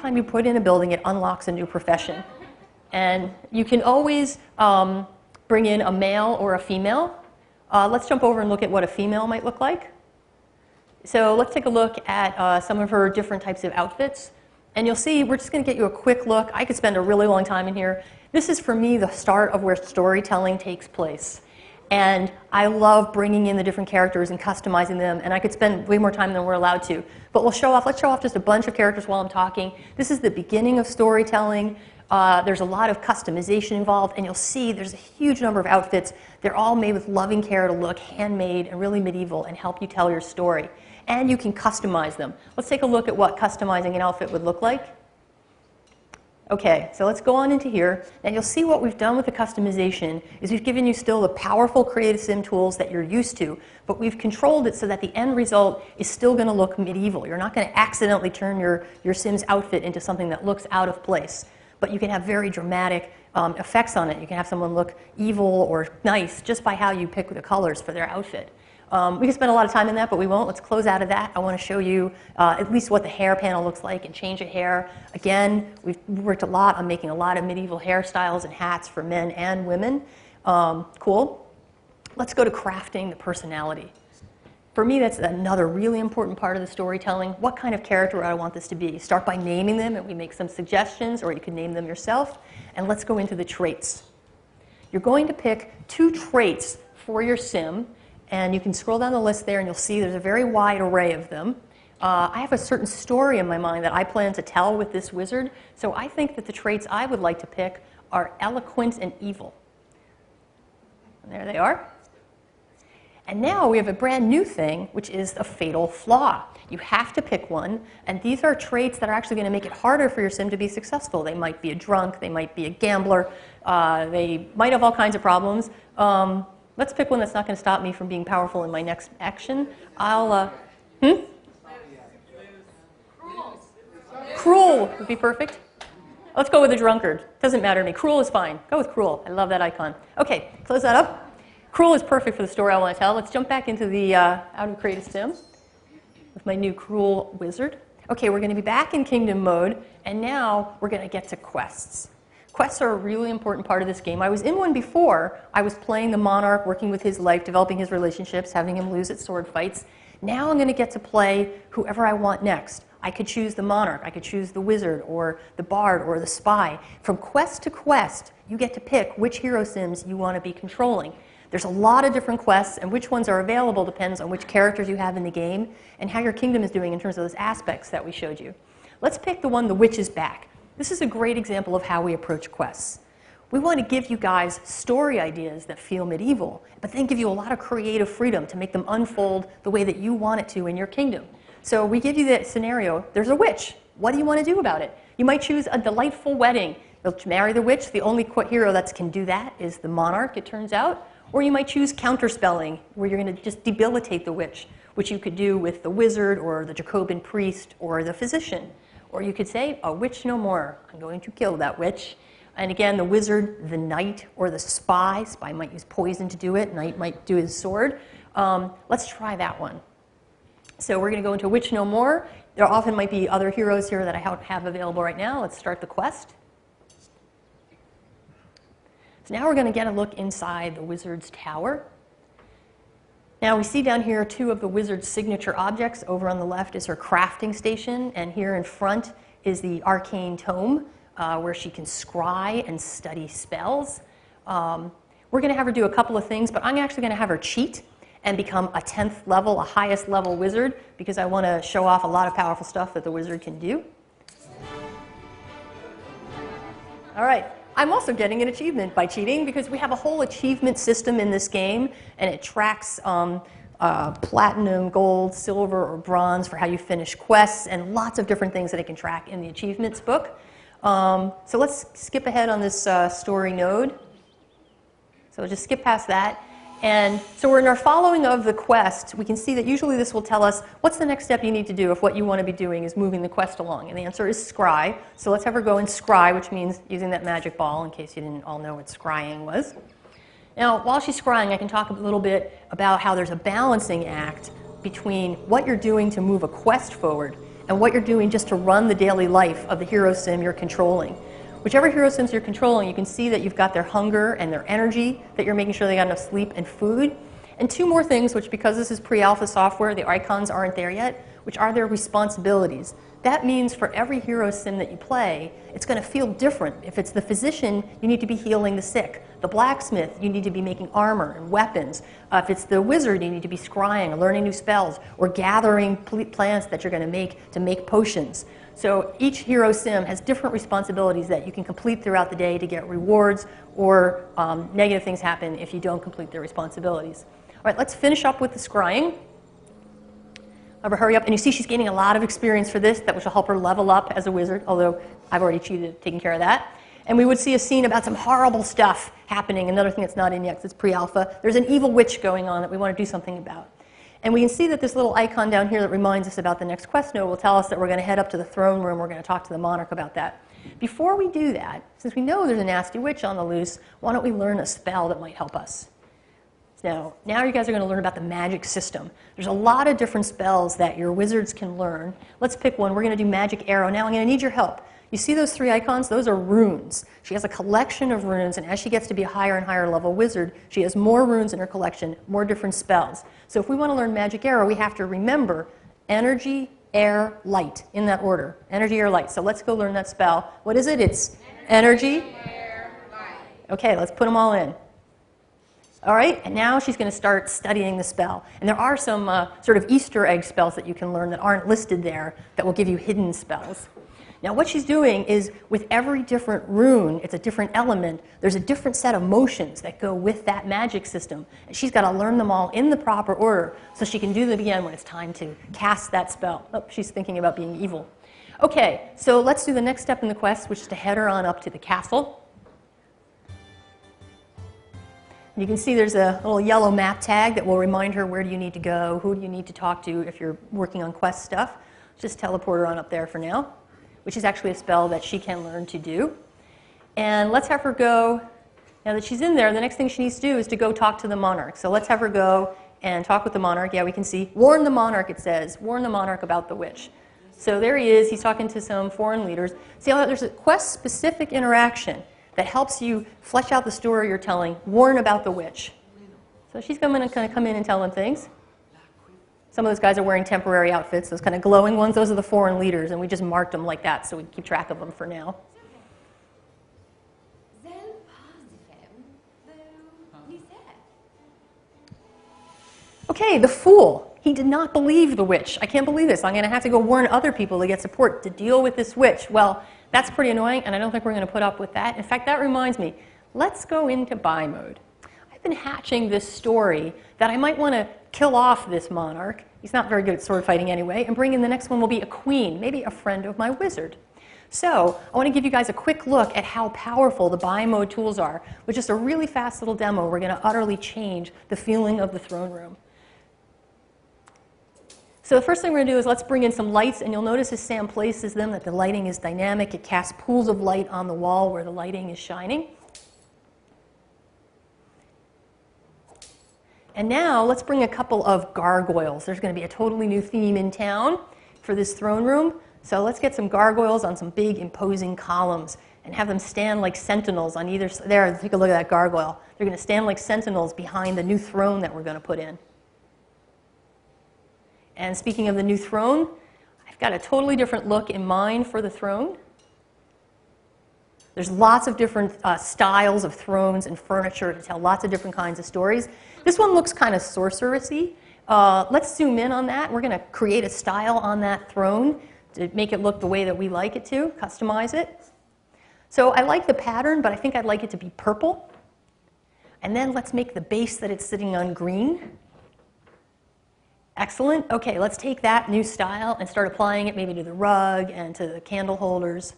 time you put in a building, it unlocks a new profession. And you can always bring in a male or a female. Let's jump over and look at what a female might look like. So let's take a look at some of her different types of outfits. And you'll see, we're just going to get you a quick look. I could spend a really long time in here. This is, for me, the start of where storytelling takes place. And I love bringing in the different characters and customizing them. And I could spend way more time than we're allowed to. But let's show off just a bunch of characters while I'm talking. This is the beginning of storytelling. There's a lot of customization involved. And you'll see there's a huge number of outfits. They're all made with loving care to look handmade and really medieval and help you tell your story. And you can customize them. Let's take a look at what customizing an outfit would look like. Okay, so let's go on into here, and you'll see what we've done with the customization is we've given you still the powerful Creative Sim tools that you're used to, but we've controlled it so that the end result is still going to look medieval. You're not going to accidentally turn your Sim's outfit into something that looks out of place, but you can have very dramatic effects on it. You can have someone look evil or nice just by how you pick the colors for their outfit. We could spend a lot of time in that, but we won't. Let's close out of that. I want to show you at least what the hair panel looks like and change of hair. Again, we've worked a lot on making a lot of medieval hairstyles and hats for men and women. Cool. Let's go to crafting the personality. For me, that's another really important part of the storytelling. What kind of character do I want this to be? Start by naming them, and we make some suggestions, or you can name them yourself. And let's go into the traits. You're going to pick 2 traits for your Sim. And you can scroll down the list there and you'll see there's a very wide array of them. I have a certain story in my mind that I plan to tell with this wizard. So I think that the traits I would like to pick are eloquent and evil. And there they are. And now we have a brand new thing, which is a fatal flaw. You have to pick one. And these are traits that are actually going to make it harder for your Sim to be successful. They might be a drunk. They might be a gambler. They might have all kinds of problems. Let's pick one that's not going to stop me from being powerful in my next action. Cruel would be perfect. Let's go with a drunkard. Doesn't matter to me. Cruel is fine. Go with cruel. I love that icon. Okay, close that up. Cruel is perfect for the story I want to tell. Let's jump back into the out of Creative Sim with my new cruel wizard. Okay, we're going to be back in kingdom mode, and now we're going to get to quests. Quests are a really important part of this game. I was in one before. I was playing the monarch, working with his life, developing his relationships, having him lose at sword fights. Now I'm going to get to play whoever I want next. I could choose the monarch, I could choose the wizard, or the bard, or the spy. From quest to quest, you get to pick which hero Sims you want to be controlling. There's a lot of different quests, and which ones are available depends on which characters you have in the game and how your kingdom is doing in terms of those aspects that we showed you. Let's pick the one, The Witch is Back. This is a great example of how we approach quests. We want to give you guys story ideas that feel medieval, but then give you a lot of creative freedom to make them unfold the way that you want it to in your kingdom. So we give you that scenario. There's a witch. What do you want to do about it? You might choose a delightful wedding. You'll marry the witch. The only hero that can do that is the monarch, it turns out. Or you might choose counterspelling, where you're going to just debilitate the witch, which you could do with the wizard or the Jacobin priest or the physician. Or you could say, a witch no more. I'm going to kill that witch. And again, the wizard, the knight, or the spy. Spy might use poison to do it. Knight might do his sword. Let's try that one. So we're going to go into Witch No More. There often might be other heroes here that I don't have available right now. Let's start the quest. So now we're going to get a look inside the wizard's tower. Now we see down here 2 of the wizard's signature objects. Over on the left is her crafting station, and here in front is the arcane tome, where she can scry and study spells. We're going to have her do a couple of things, but I'm actually going to have her cheat and become a 10th level, a highest level wizard, because I want to show off a lot of powerful stuff that the wizard can do. All right. I'm also getting an achievement by cheating, because we have a whole achievement system in this game, and it tracks platinum, gold, silver, or bronze for how you finish quests, and lots of different things that it can track in the achievements book. So let's skip ahead on this story node. So we'll just skip past that. And so we're in our following of the quest. We can see that usually this will tell us what's the next step you need to do if what you want to be doing is moving the quest along. And the answer is scry. So let's have her go and scry, which means using that magic ball, in case you didn't all know what scrying was. Now, while she's scrying, I can talk a little bit about how there's a balancing act between what you're doing to move a quest forward and what you're doing just to run the daily life of the hero sim you're controlling. Whichever hero sims you're controlling, you can see that you've got their hunger and their energy, that you're making sure they got enough sleep and food. And two more things, which because this is pre-alpha software, the icons aren't there yet, which are their responsibilities. That means for every hero sim that you play, it's going to feel different. If it's the physician, you need to be healing the sick. The blacksmith, you need to be making armor and weapons. If it's the wizard, you need to be scrying or learning new spells or gathering plants that you're going to make potions. So each hero sim has different responsibilities that you can complete throughout the day to get rewards, or negative things happen if you don't complete their responsibilities. All right, let's finish up with the scrying. Have her hurry up. And you see she's gaining a lot of experience for this, which will help her level up as a wizard, although I've already cheated taking care of that. And we would see a scene about some horrible stuff happening. Another thing that's not in yet, because it's pre-alpha. There's an evil witch going on that we want to do something about. And we can see that this little icon down here that reminds us about the next quest node will tell us that we're going to head up to the throne room. We're going to talk to the monarch about that. Before we do that, since we know there's a nasty witch on the loose, why don't we learn a spell that might help us? Now you guys are going to learn about the magic system. There's a lot of different spells that your wizards can learn. Let's pick one. We're going to do Magic Arrow. Now I'm going to need your help. You see those three icons? Those are runes. She has a collection of runes, and as she gets to be a higher and higher level wizard, she has more runes in her collection, more different spells. So if we want to learn Magic Arrow, we have to remember energy, air, light, in that order. Energy, air, light. So let's go learn that spell. What is it? It's energy, air, light. Okay, let's put them all in. All right, and now she's going to start studying the spell. And there are some sort of Easter egg spells that you can learn that aren't listed there that will give you hidden spells. Now what she's doing is with every different rune, it's a different element, there's a different set of motions that go with that magic system. And she's got to learn them all in the proper order so she can do them again when it's time to cast that spell. Oh, she's thinking about being evil. Okay, so let's do the next step in the quest, which is to head her on up to the castle. You can see there's a little yellow map tag that will remind her where do you need to go, who do you need to talk to if you're working on quest stuff. Just teleport her on up there for now, which is actually a spell that she can learn to do. And let's have her go, now that she's in there, the next thing she needs to do is to go talk to the monarch. So let's have her go and talk with the monarch. Yeah, we can see, warn the monarch, it says. Warn the monarch about the witch. So there he is, he's talking to some foreign leaders. See how there's a quest-specific interaction that helps you flesh out the story you're telling, warn about the witch. So she's going to kind of come in and tell them things. Some of those guys are wearing temporary outfits, those kind of glowing ones, those are the foreign leaders, and we just marked them like that so we can keep track of them for now. Okay, the fool. He did not believe the witch. I can't believe this. I'm going to have to go warn other people to get support to deal with this witch. Well, that's pretty annoying, and I don't think we're going to put up with that. In fact, that reminds me, let's go into buy mode. I've been hatching this story that I might want to kill off this monarch. He's not very good at sword fighting anyway, and bring in the next one will be a queen, maybe a friend of my wizard. So I want to give you guys a quick look at how powerful the buy mode tools are. With just a really fast little demo, we're going to utterly change the feeling of the throne room. So the first thing we're going to do is let's bring in some lights, and you'll notice as Sam places them that the lighting is dynamic. It casts pools of light on the wall where the lighting is shining. And now let's bring a couple of gargoyles. There's going to be a totally new theme in town for this throne room. So let's get some gargoyles on some big imposing columns and have them stand like sentinels on either side. There, take a look at that gargoyle. They're going to stand like sentinels behind the new throne that we're going to put in. And speaking of the new throne, I've got a totally different look in mind for the throne. There's lots of different styles of thrones and furniture to tell lots of different kinds of stories. This one looks kind of sorceress-y. Let's zoom in on that. We're going to create a style on that throne to make it look the way that we like it to, customize it. So I like the pattern, but I think I'd like it to be purple. And then let's make the base that it's sitting on green. Excellent. Okay, let's take that new style and start applying it maybe to the rug and to the candle holders.